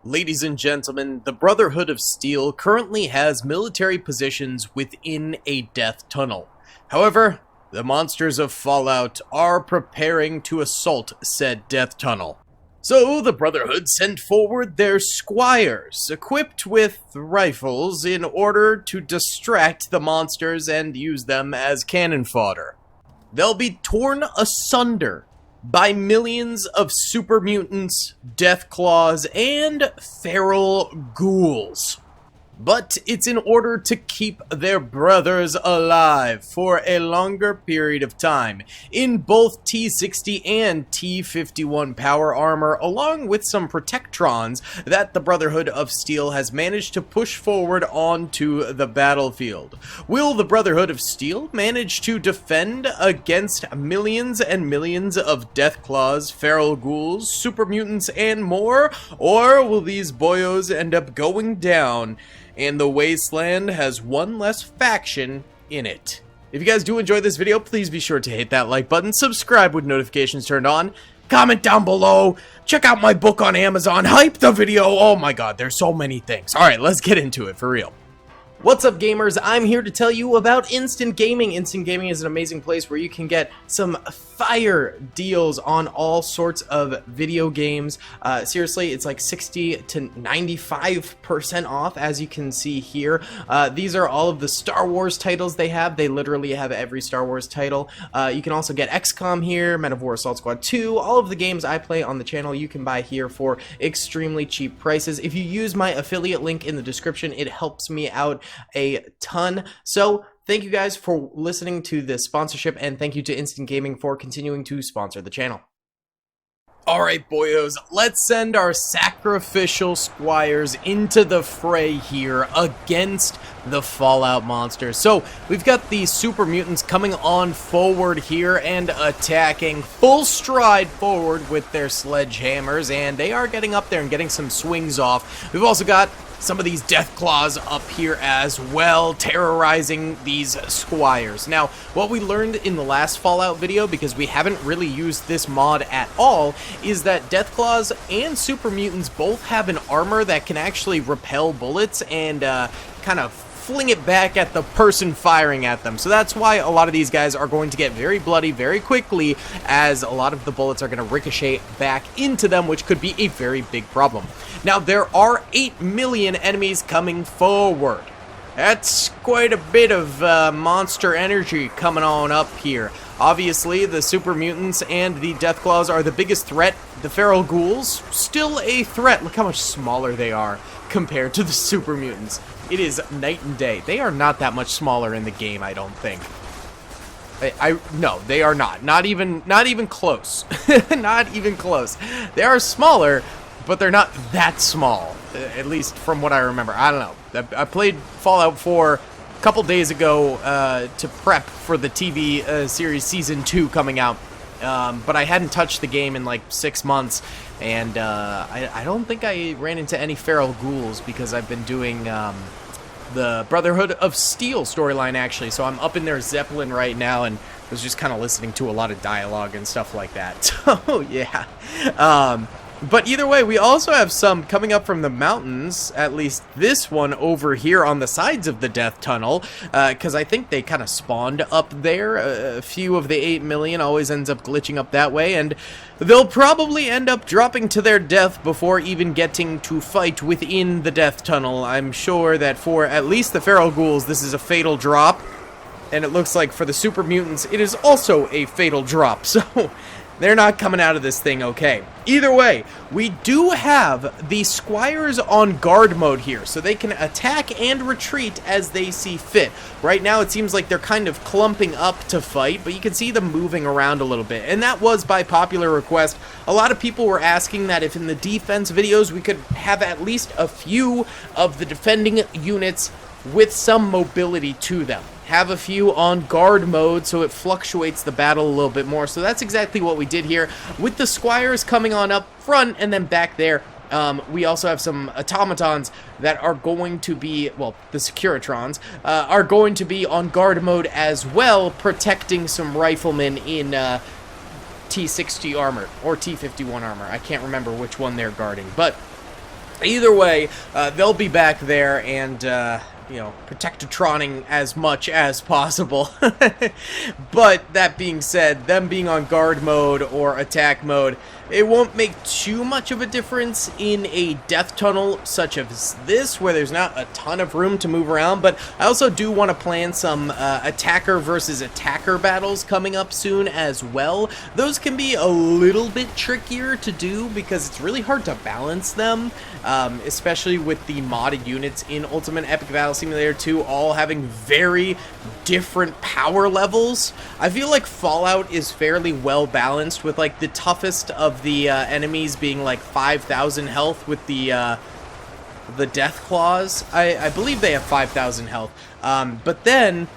Ladies and gentlemen, the Brotherhood of Steel currently has military positions within a death tunnel. However, the monsters of Fallout are preparing to assault said death tunnel. So the Brotherhood sent forward their squires, equipped with rifles, in order to distract the monsters and use them as cannon fodder. They'll be torn asunder by millions of super mutants, death claws, and feral ghouls. But it's in order to keep their brothers alive for a longer period of time in both T-60 and T-51 power armor, along with some protectrons that the Brotherhood of Steel has managed to push forward onto the battlefield. Will the Brotherhood of Steel manage to defend against millions and millions of death claws, feral ghouls, super mutants, and more? Or will these boyos end up going down and the wasteland has one less faction in it? If you guys do enjoy this video, please be sure to hit that like button, subscribe with notifications turned on, comment down below, check out my book on Amazon, hype the video. Oh my god, there's so many things. Alright, let's get into it for real. What's up, gamers? I'm here to tell you about Instant Gaming. Instant Gaming is an amazing place where you can get some fire deals on all sorts of video games. Seriously, it's like 60 to 95% off, as you can see here. These are all of the Star Wars titles they have. They literally have every Star Wars title. You can also get XCOM here, Men of War Assault Squad 2. All of the games I play on the channel you can buy here for extremely cheap prices. If you use my affiliate link in the description, it helps me out a ton. So thank you guys for listening to this sponsorship, and thank you to Instant Gaming for continuing to sponsor the channel. Alright, boyos, let's send our sacrificial squires into the fray here against the Fallout monsters. So, we've got the super mutants coming on forward here and attacking full stride forward with their sledgehammers, and they are getting up there and getting some swings off. We've also got some of these death claws up here as well, terrorizing these squires. Now, what we learned in the last Fallout video, because we haven't really used this mod at all, is that death claws and super mutants both have an armor that can actually repel bullets and kind of fling it back at the person firing at them. So that's why a lot of these guys are going to get very bloody very quickly, as a lot of the bullets are going to ricochet back into them, which could be a very big problem. Now, there are 8 million enemies coming forward. That's quite a bit of monster energy coming on up here. Obviously, the super mutants and the death claws are the biggest threat. The feral ghouls, still a threat. Look how much smaller they are compared to the super mutants. It is night and day. They are not that much smaller in the game, I don't think. No, they are not. Not even close. Not even close. They are smaller, but they're not that small, at least from what I remember. I don't know. I played Fallout 4 a couple days ago to prep for the TV series Season 2 coming out, but I hadn't touched the game in like 6 months, and I don't think I ran into any feral ghouls because I've been doing the Brotherhood of Steel storyline, actually, so I'm up in their Zeppelin right now and was just kind of listening to a lot of dialogue and stuff like that. So, yeah. But either way, we also have some coming up from the mountains, at least this one over here on the sides of the death tunnel, because I think they kind of spawned up there. A few of the 8 million always ends up glitching up that way, and they'll probably end up dropping to their death before even getting to fight within the death tunnel. I'm sure that for at least the feral ghouls, this is a fatal drop, and it looks like for the super mutants, it is also a fatal drop, so they're not coming out of this thing okay. Either way, we do have the squires on guard mode here, so they can attack and retreat as they see fit. Right now, it seems like they're kind of clumping up to fight, but you can see them moving around a little bit, and that was by popular request. A lot of people were asking that if in the defense videos we could have at least a few of the defending units with some mobility to them. Have a few on guard mode so it fluctuates the battle a little bit more. So that's exactly what we did here with the squires coming on up front, and then back there we also have some automatons that are going to be, well, the Securitrons are going to be on guard mode as well, protecting some riflemen in T-60 armor or T-51 armor. I can't remember which one they're guarding, but Either way, they'll be back there and, you know, protectotroning as much as possible. But that being said, them being on guard mode or attack mode, it won't make too much of a difference in a death tunnel such as this, where there's not a ton of room to move around. But I also do want to plan some attacker versus attacker battles coming up soon as well. Those can be a little bit trickier to do because it's really hard to balance them, especially with the modded units in Ultimate Epic Battle Simulator 2 all having very different power levels. I feel like Fallout is fairly well balanced, with like the toughest of the enemies being like 5,000 health with the death claws. I believe they have 5,000 health, but then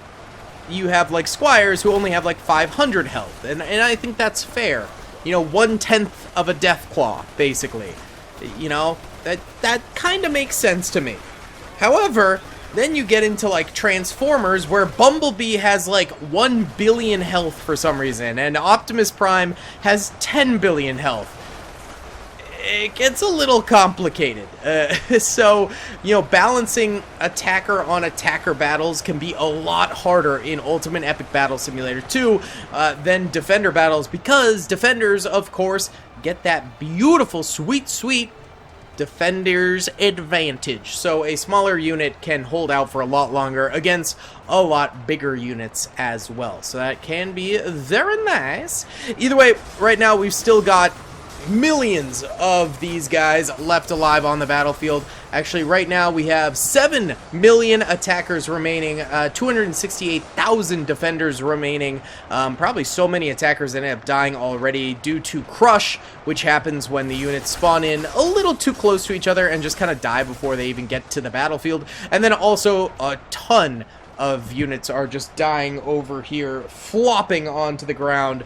you have like squires who only have like 500 health, and I think that's fair. You know, 1/10 of a death claw, basically. You know, that kind of makes sense to me. However, then you get into like Transformers, where Bumblebee has like 1 billion health for some reason, and Optimus Prime has 10 billion health. It gets a little complicated. So, you know, balancing attacker on attacker battles can be a lot harder in Ultimate Epic Battle Simulator 2 than defender battles, because defenders, of course, get that beautiful, sweet defender's advantage. So a smaller unit can hold out for a lot longer against a lot bigger units as well. So that can be very nice. Either way, right now we've still got millions of these guys left alive on the battlefield. Actually, right now we have 7 million attackers remaining, 268,000 defenders remaining. Probably so many attackers that end up dying already due to crush, which happens when the units spawn in a little too close to each other and just kind of die before they even get to the battlefield. And then also a ton of units are just dying over here, flopping onto the ground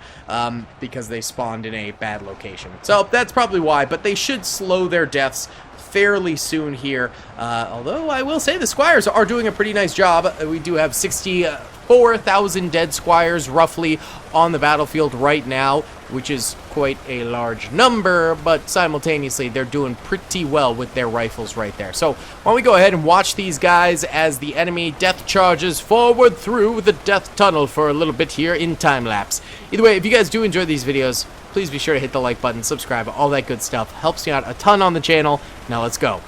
because they spawned in a bad location. So that's probably why, but they should slow their deaths fairly soon here. Although I will say the squires are doing a pretty nice job. We do have 64,000 dead squires roughly on the battlefield right now, which is quite a large number, but simultaneously they're doing pretty well with their rifles right there. So why don't we go ahead and watch these guys as the enemy death charges forward through the death tunnel for a little bit here in time lapse. Either way, if you guys do enjoy these videos, please be sure to hit the like button, subscribe, all that good stuff. Helps me out a ton on the channel. Now let's go.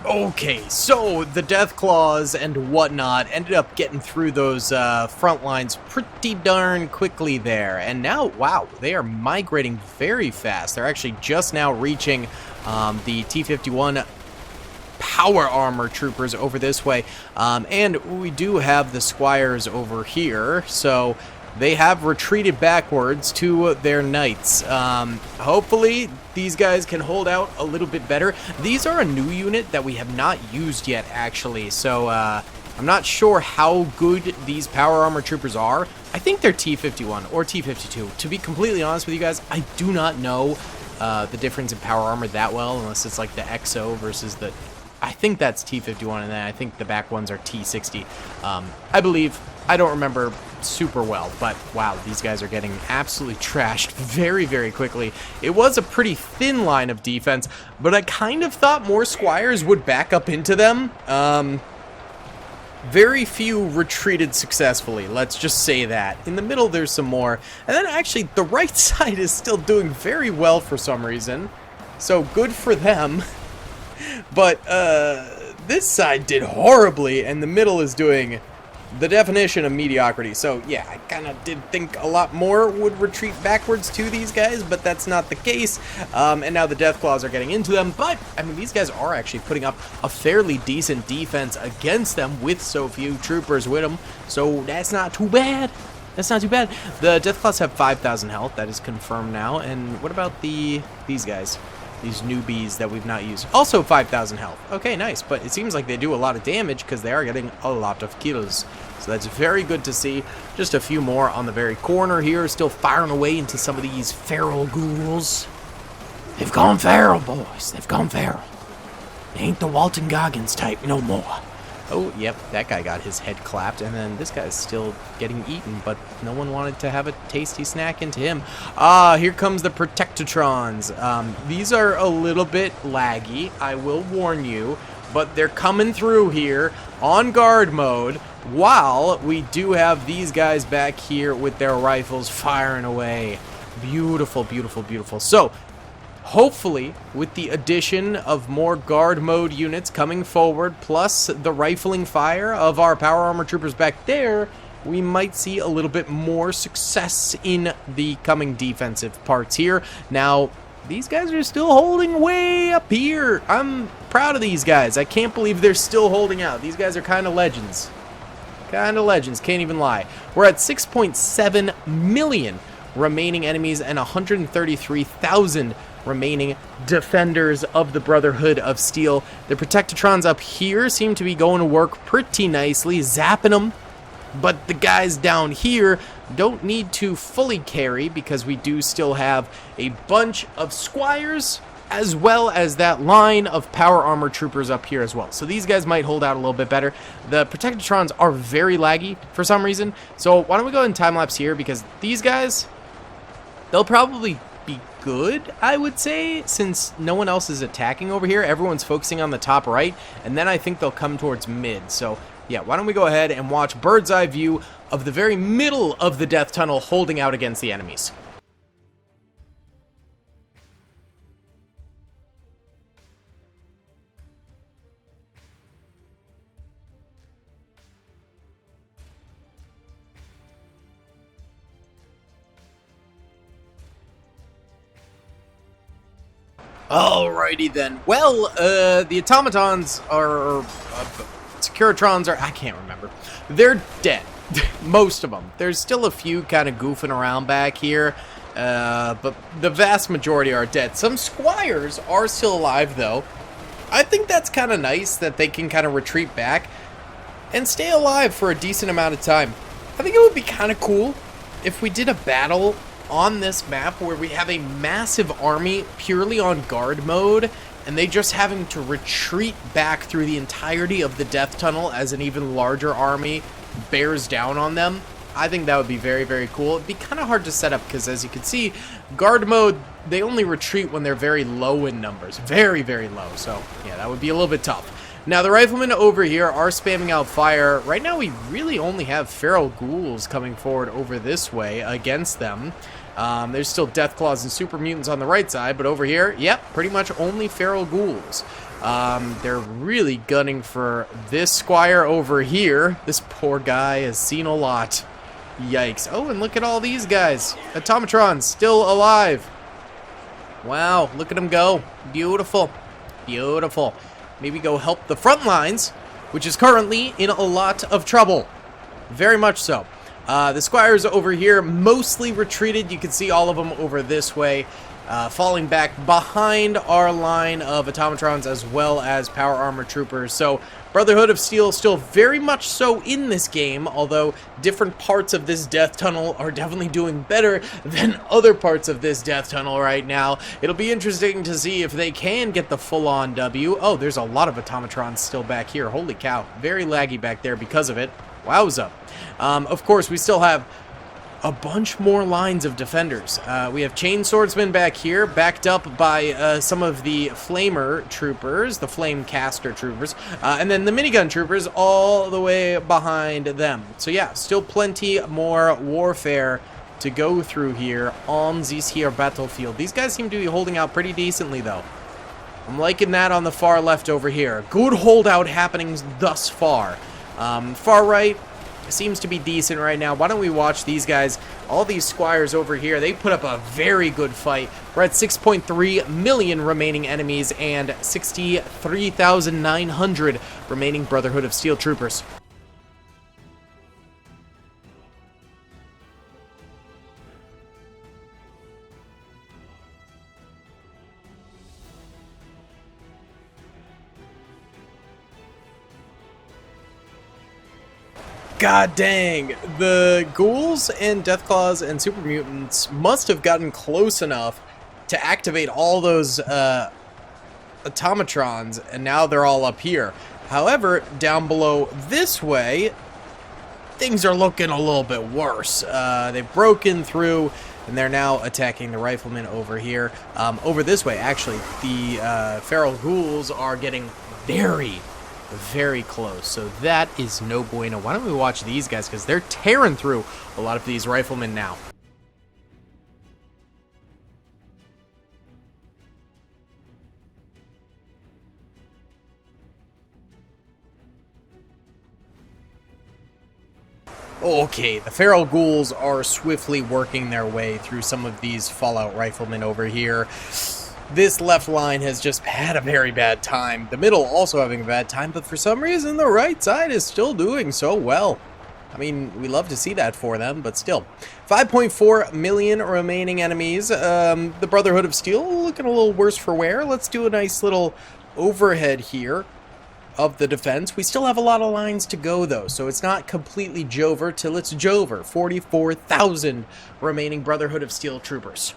Okay, so the death claws and whatnot ended up getting through those front lines pretty darn quickly there, and now, wow, they are migrating very fast. They're actually just now reaching the T-51 power armor troopers over this way, and we do have the squires over here, so they have retreated backwards to their knights. Hopefully these guys can hold out a little bit better. These are a new unit that we have not used yet, actually, so I'm not sure how good these power armor troopers are. I think they're T-51 or T-52. To be completely honest with you guys, I do not know the difference in power armor that well, unless it's like the XO versus the... I think that's T-51, and then I think the back ones are T-60. I believe. I don't remember super well, but wow, these guys are getting absolutely trashed very, very quickly. It was a pretty thin line of defense, but I kind of thought more squires would back up into them. Very few retreated successfully, let's just say that. In the middle, there's some more. And then actually, the right side is still doing very well for some reason. So good for them. But this side did horribly, and the middle is doing the definition of mediocrity. So yeah, I kind of did think a lot more would retreat backwards to these guys, but that's not the case. And now the death claws are getting into them, but I mean, these guys are actually putting up a fairly decent defense against them with so few troopers with them, so that's not too bad. That's not too bad. The death claws have 5,000 health, that is confirmed now. And what about these guys? These newbies that we've not used. Also 5,000 health. Okay, nice. But it seems like they do a lot of damage because they are getting a lot of kills. So that's very good to see. Just a few more on the very corner here. Still firing away into some of these feral ghouls. They've gone feral, boys. They've gone feral. They ain't the Walton Goggins type no more. Oh, yep, that guy got his head clapped, and then this guy's still getting eaten, but no one wanted to have a tasty snack into him. Ah, here comes the Protectatrons. These are a little bit laggy, I will warn you, but they're coming through here on guard mode, while we do have these guys back here with their rifles firing away. Beautiful, beautiful, beautiful. So, hopefully, with the addition of more guard mode units coming forward, plus the rifling fire of our power armor troopers back there, we might see a little bit more success in the coming defensive parts here. Now, these guys are still holding way up here. I'm proud of these guys. I can't believe they're still holding out. These guys are kind of legends. Kind of legends, can't even lie. We're at 6.7 million remaining enemies and 133,000 remaining defenders of the Brotherhood of Steel. The Protectatrons up here seem to be going to work pretty nicely, zapping them. But the guys down here don't need to fully carry because we do still have a bunch of squires as well as that line of power armor troopers up here as well. So these guys might hold out a little bit better. The Protectatrons are very laggy for some reason. So why don't we go ahead and time-lapse here, because these guys, they'll probably be good, I would say, since no one else is attacking over here. Everyone's focusing on the top right, and then I think they'll come towards mid. So yeah, why don't we go ahead and watch bird's eye view of the very middle of the death tunnel holding out against the enemies. Alrighty then. Well, the automatons are, Securitrons are, I can't remember. They're dead. Most of them. There's still a few kind of goofing around back here, but the vast majority are dead. Some squires are still alive, though. I think that's kind of nice that they can kind of retreat back and stay alive for a decent amount of time. I think it would be kind of cool if we did a battle on this map where we have a massive army purely on guard mode, and they just having to retreat back through the entirety of the death tunnel as an even larger army bears down on them. I think that would be very, very cool. It'd be kind of hard to set up because, as you can see, guard mode, they only retreat when they're very low in numbers. Very, very low. So, yeah, that would be a little bit tough. Now, the riflemen over here are spamming out fire. Right now, we really only have feral ghouls coming forward over this way against them. There's still Deathclaws and Super Mutants on the right side, but over here, yep, pretty much only feral ghouls. They're really gunning for this squire over here. This poor guy has seen a lot. Yikes. Oh, and look at all these guys. Automatrons still alive. Wow, look at them go. Beautiful. Beautiful. Maybe go help the front lines, which is currently in a lot of trouble. Very much so. The squires over here mostly retreated. You can see all of them over this way, falling back behind our line of automatrons as well as power armor troopers. So Brotherhood of Steel still very much so in this game, although different parts of this death tunnel are definitely doing better than other parts of this death tunnel right now. It'll be interesting to see if they can get the full-on W. Oh, there's a lot of automatrons still back here. Holy cow. Very laggy back there because of it. Wowza. Of course, we still have a bunch more lines of defenders. We have chain swordsmen back here, backed up by some of the flamer troopers, the flame caster troopers, and then the minigun troopers all the way behind them. So yeah, still plenty more warfare to go through here on this here battlefield. These guys seem to be holding out pretty decently, though. I'm liking that on the far left over here. Good holdout happenings thus far. Far right seems to be decent right now. Why don't we watch these guys? All these squires over here, they put up a very good fight. We're at 6.3 million remaining enemies and 63,900 remaining Brotherhood of Steel troopers. God dang, the Ghouls and Deathclaws and Super Mutants must have gotten close enough to activate all those automatrons, and now they're all up here. However, down below this way, things are looking a little bit worse. They've broken through, and they're now attacking the riflemen over here. Over this way, actually, the feral ghouls are getting very, very close. So that is no bueno. Why don't we watch these guys, because they're tearing through a lot of these riflemen now. Okay, the feral ghouls are swiftly working their way through some of these Fallout riflemen over here. This left line has just had a very bad time. The middle also having a bad time, but for some reason the right side is still doing so well. I mean, we love to see that for them, but still. 5.4 million remaining enemies. The Brotherhood of Steel looking a little worse for wear. Let's do a nice little overhead here of the defense. We still have a lot of lines to go, though, so it's not completely Jover till it's Jover. 44,000 remaining Brotherhood of Steel troopers.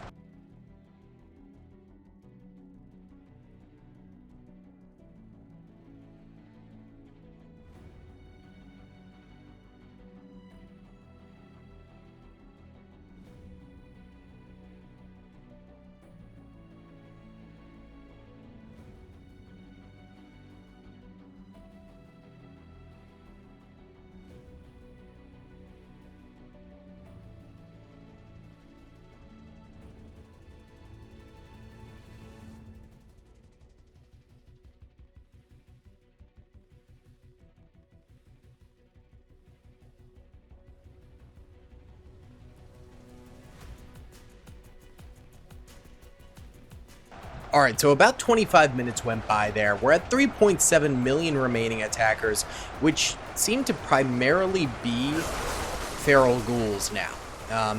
Alright, so about 25 minutes went by there. We're at 3.7 million remaining attackers, which seem to primarily be feral ghouls now.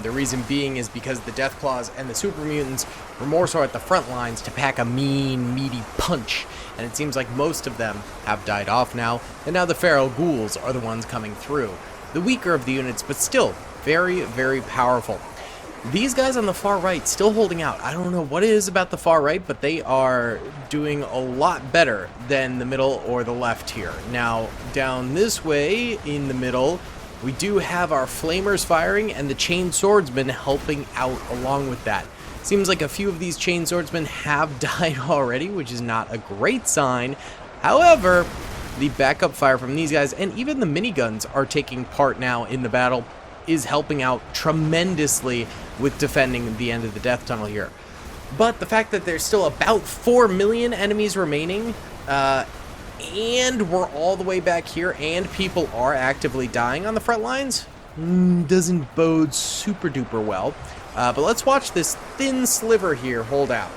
The reason being is because the Deathclaws and the Super Mutants were more so at the front lines to pack a mean, meaty punch, and it seems like most of them have died off now, and now the feral ghouls are the ones coming through. The weaker of the units, but still very, very powerful. These guys on the far right still holding out. I don't know what it is about the far right, but they are doing a lot better than the middle or the left here. Now, down this way in the middle, we do have our flamers firing and the chain swordsmen helping out along with that. Seems like a few of these chain swordsmen have died already, which is not a great sign. However, the backup fire from these guys and even the miniguns are taking part now in the battle, is helping out tremendously with defending the end of the death tunnel here. But the fact that there's still about 4 million enemies remaining, and we're all the way back here, and people are actively dying on the front lines, doesn't bode super duper well. But let's watch this thin sliver here hold out.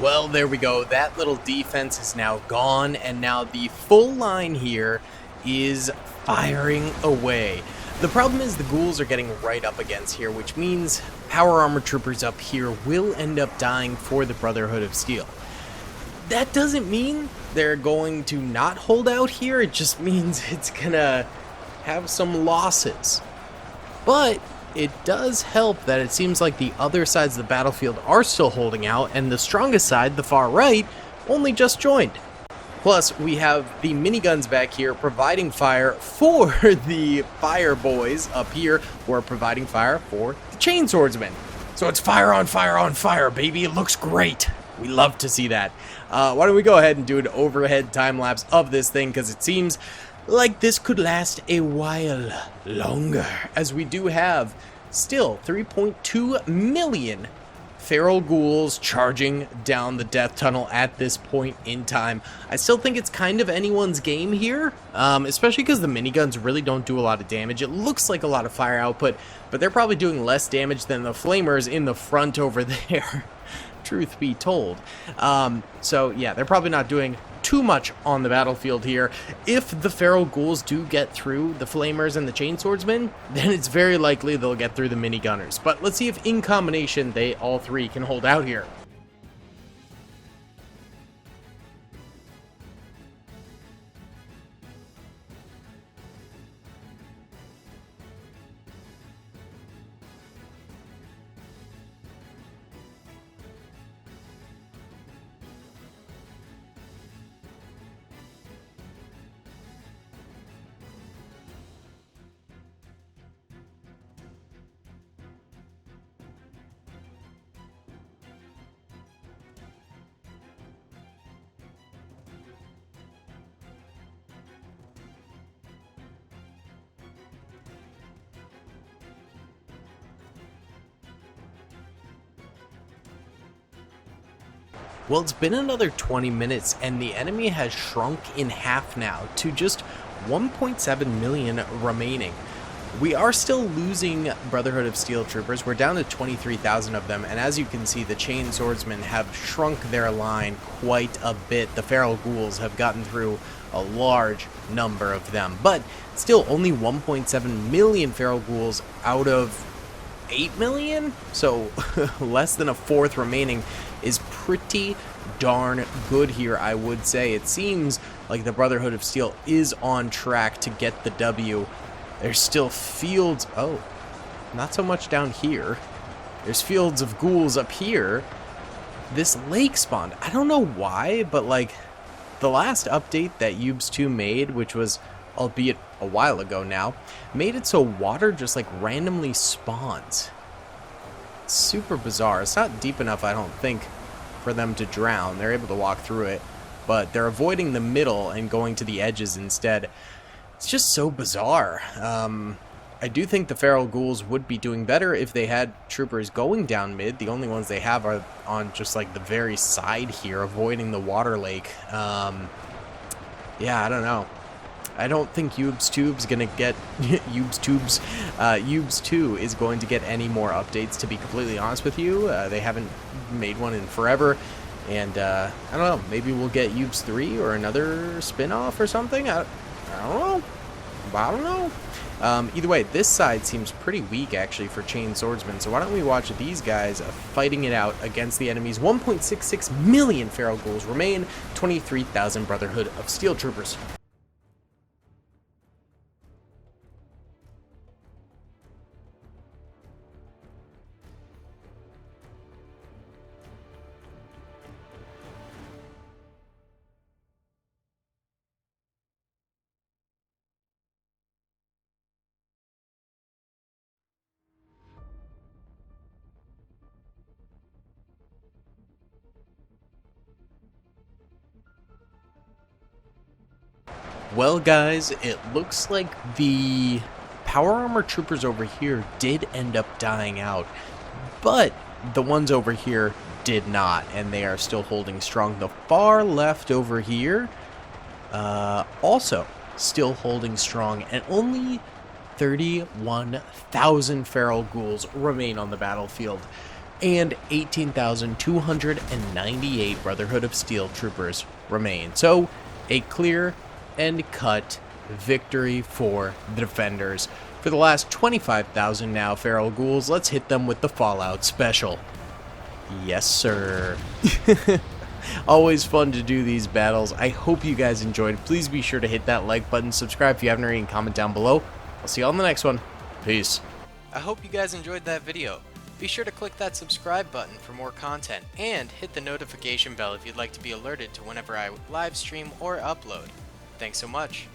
Well, there we go. That little defense is now gone, and now the full line here is firing away. The problem is the ghouls are getting right up against here, which means power armor troopers up here will end up dying for the Brotherhood of Steel. That doesn't mean they're going to not hold out here, it just means it's gonna have some losses. But it does help that it seems like the other sides of the battlefield are still holding out, and the strongest side, the far right, only just joined. Plus, we have the miniguns back here providing fire for the fire boys up here, who are providing fire for the chain swordsmen. So it's fire on fire on fire, baby. It looks great. We love to see that. Why don't we go ahead and do an overhead time lapse of this thing, because it seems like this could last a while longer, as we do have still 3.2 million feral ghouls charging down the death tunnel at this point in time. I still think it's kind of anyone's game here, especially because the miniguns really don't do a lot of damage. It looks like a lot of fire output, but they're probably doing less damage than the flamers in the front over there, truth be told. So yeah, they're probably not doing too much on the battlefield here. If the feral ghouls do get through the flamers and the chain swordsmen, then it's very likely they'll get through the minigunners. But let's see if in combination they all three can hold out here. Well, it's been another 20 minutes and the enemy has shrunk in half now to just 1.7 million remaining. We are still losing Brotherhood of Steel troopers. We're down to 23,000 of them, and as you can see, the chain swordsmen have shrunk their line quite a bit. The feral ghouls have gotten through a large number of them, but still only 1.7 million feral ghouls out of 8 million? So less than a fourth remaining is pretty darn good here, I would say. It seems like the Brotherhood of Steel is on track to get the W. There's still fields. Oh, not so much down here. There's fields of ghouls up here. This lake spawned. I don't know why, but like the last update that UEBS 2 made, which was albeit a while ago now, made it so water just like randomly spawns. It's super bizarre. It's not deep enough, I don't think, for them to drown. They're able to walk through it, but they're avoiding the middle and going to the edges instead. It's just so bizarre. I do think the feral ghouls would be doing better if they had troopers going down mid. The only ones they have are on just like the very side here, avoiding the water lake. Yeah, I don't know. I don't think UEBS 2 is gonna get UEBS 2 is going to get any more updates, to be completely honest with you. They haven't made one in forever. And I don't know, maybe we'll get UEBS 3 or another spin-off or something. I don't know. I don't know. Either way, this side seems pretty weak, actually, for chain swordsmen. So why don't we watch these guys fighting it out against the enemies. 1.66 million feral ghouls remain, 23,000 Brotherhood of Steel troopers. Well, guys, it looks like the power armor troopers over here did end up dying out, but the ones over here did not, and they are still holding strong. The far left over here also still holding strong, and only 31,000 feral ghouls remain on the battlefield, and 18,298 Brotherhood of Steel troopers remain. So, a clear and cut victory for the defenders. For the last 25,000 now, feral ghouls, let's hit them with the Fallout special. Yes, sir. Always fun to do these battles. I hope you guys enjoyed. Please be sure to hit that like button, subscribe if you haven't already, and comment down below. I'll see you on the next one. Peace. I hope you guys enjoyed that video. Be sure to click that subscribe button for more content, and hit the notification bell if you'd like to be alerted to whenever I live stream or upload. Thanks so much.